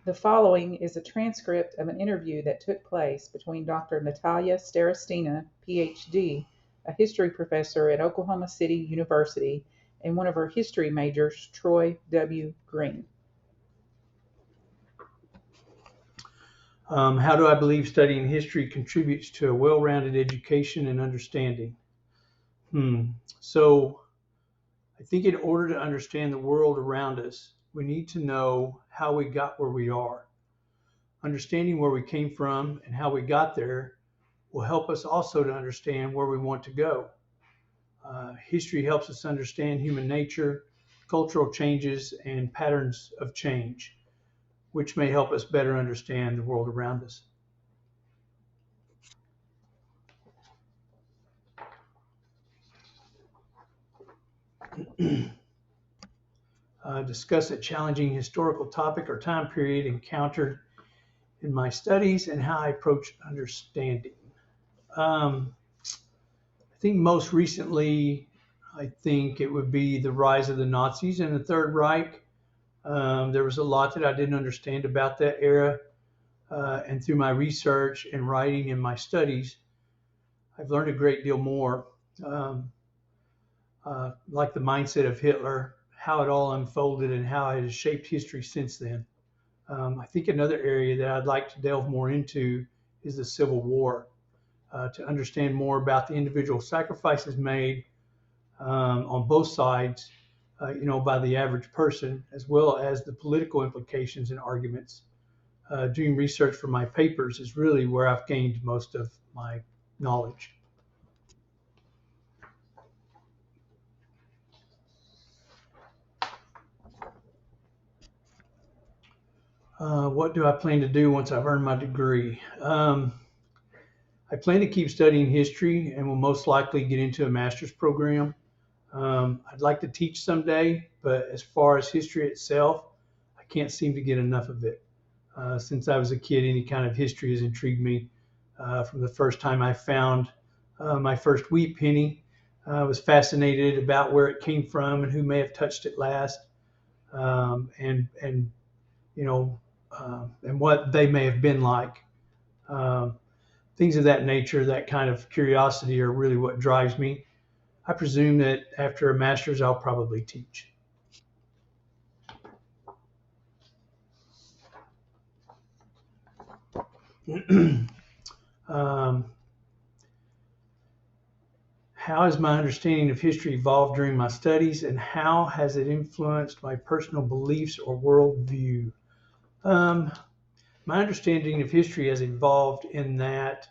The following is a transcript of an interview that took place between Dr. Natalia Starostina, PhD, a history professor at Oklahoma City University, and one of her history majors, Troy W. Green. How do I believe studying history contributes to a well-rounded education and understanding? So I think in order to understand the world around us, we need to know how we got where we are. Understanding where we came from and how we got there will help us also to understand where we want to go. History helps us understand human nature, cultural changes, and patterns of change, which may help us better understand the world around us. Discuss a challenging historical topic or time period encountered in my studies and how I approach understanding. I think most recently, I think it would be the rise of the Nazis and the Third Reich. There was a lot that I didn't understand about that era. And through my research and writing and my studies, I've learned a great deal more, like the mindset of Hitler, how it all unfolded, and how it has shaped history since then. I think another area that I'd like to delve more into is the Civil War, to understand more about the individual sacrifices made on both sides, by the average person, as well as the political implications and arguments. Doing research for my papers is really where I've gained most of my knowledge. What do I plan to do once I've earned my degree? I plan to keep studying history and will most likely get into a master's program. I'd like to teach someday, but as far as history itself, I can't seem to get enough of it. Since I was a kid, any kind of history has intrigued me. From the first time I found my first wheat penny, I was fascinated about where it came from and who may have touched it last, and you know, and what they may have been like. Um, Things of that nature, that kind of curiosity, are really what drives me. I presume that after a master's, I'll probably teach. um, how has my understanding of history evolved during my studies, and how has it influenced my personal beliefs or worldview? Um, my understanding of history has evolved in that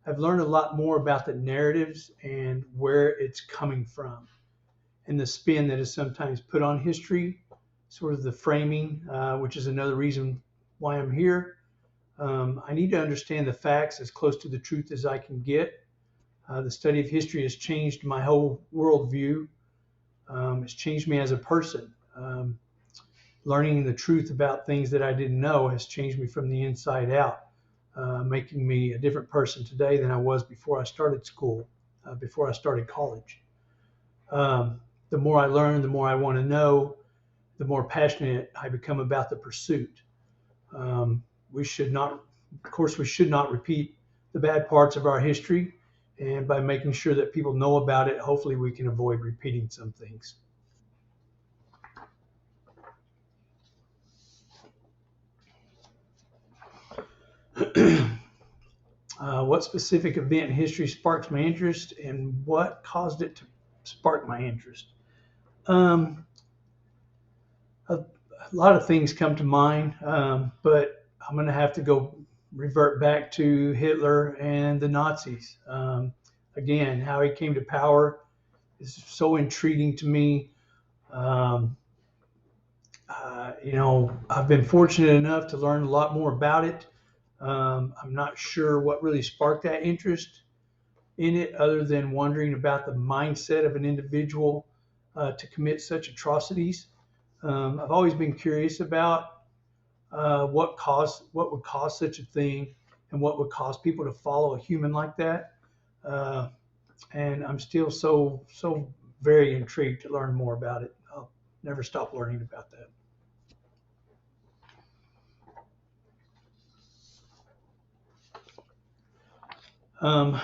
I've learned a lot more about the narratives and where it's coming from, and the spin that is sometimes put on history, sort of the framing, which is another reason why I'm here. I need to understand the facts as close to the truth as I can get. The study of history has changed my whole worldview. It's changed me as a person. Learning the truth about things that I didn't know has changed me from the inside out, making me a different person today than I was before I started school, before I started college. The more I learn, the more I want to know, the more passionate I become about the pursuit. We should not, of course, we should not repeat the bad parts of our history. And by making sure that people know about it, hopefully we can avoid repeating some things. What specific event in history sparks my interest, and what caused it to spark my interest? Um, a lot of things come to mind, but I'm going to have to go revert back to Hitler and the Nazis. Again, how he came to power is so intriguing to me. Um, I've been fortunate enough to learn a lot more about it. I'm not sure what really sparked that interest in it, other than wondering about the mindset of an individual to commit such atrocities. I've always been curious about what would cause such a thing, and what would cause people to follow a human like that. Uh, and I'm still so very intrigued to learn more about it. I'll never stop learning about that. Are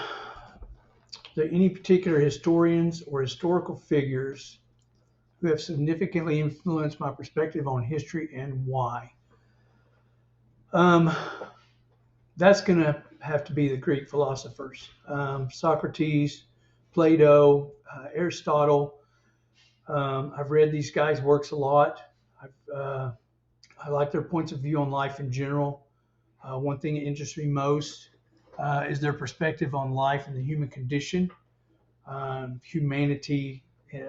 there any particular historians or historical figures who have significantly influenced my perspective on history and why? Um, that's going to have to be the Greek philosophers, Socrates, Plato, Aristotle. I've read these guys' works a lot. I like their points of view on life in general. One thing that interests me most is their perspective on life and the human condition, humanity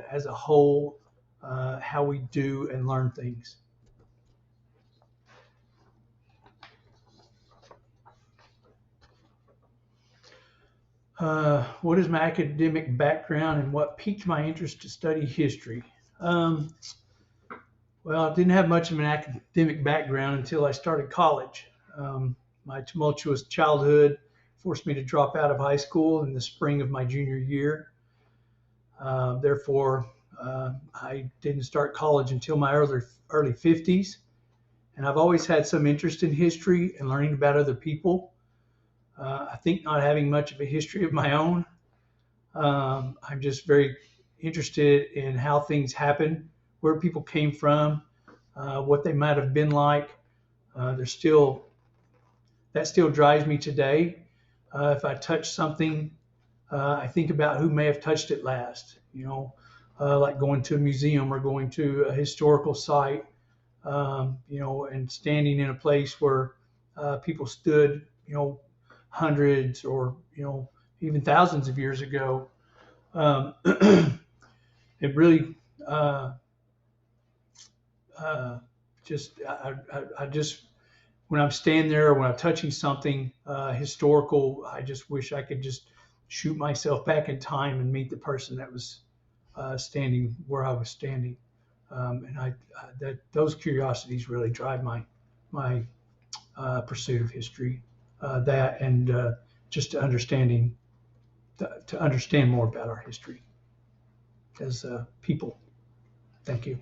as a whole, how we do and learn things. What is my academic background and what piqued my interest to study history? Well, I didn't have much of an academic background until I started college. My tumultuous childhood forced me to drop out of high school in the spring of my junior year. Therefore, I didn't start college until my early 50s. And I've always had some interest in history and learning about other people. I think not having much of a history of my own, I'm just very interested in how things happen, where people came from, what they might have been like. There's still that still drives me today. If I touch something, I think about who may have touched it last. Like going to a museum or going to a historical site, and standing in a place where people stood, hundreds or even thousands of years ago. Um, it really just I just when I'm standing there or when I'm touching something historical, I just wish I could just shoot myself back in time and meet the person that was standing where I was standing. And that those curiosities really drive my pursuit of history. That and just to understand more about our history as people. Thank you.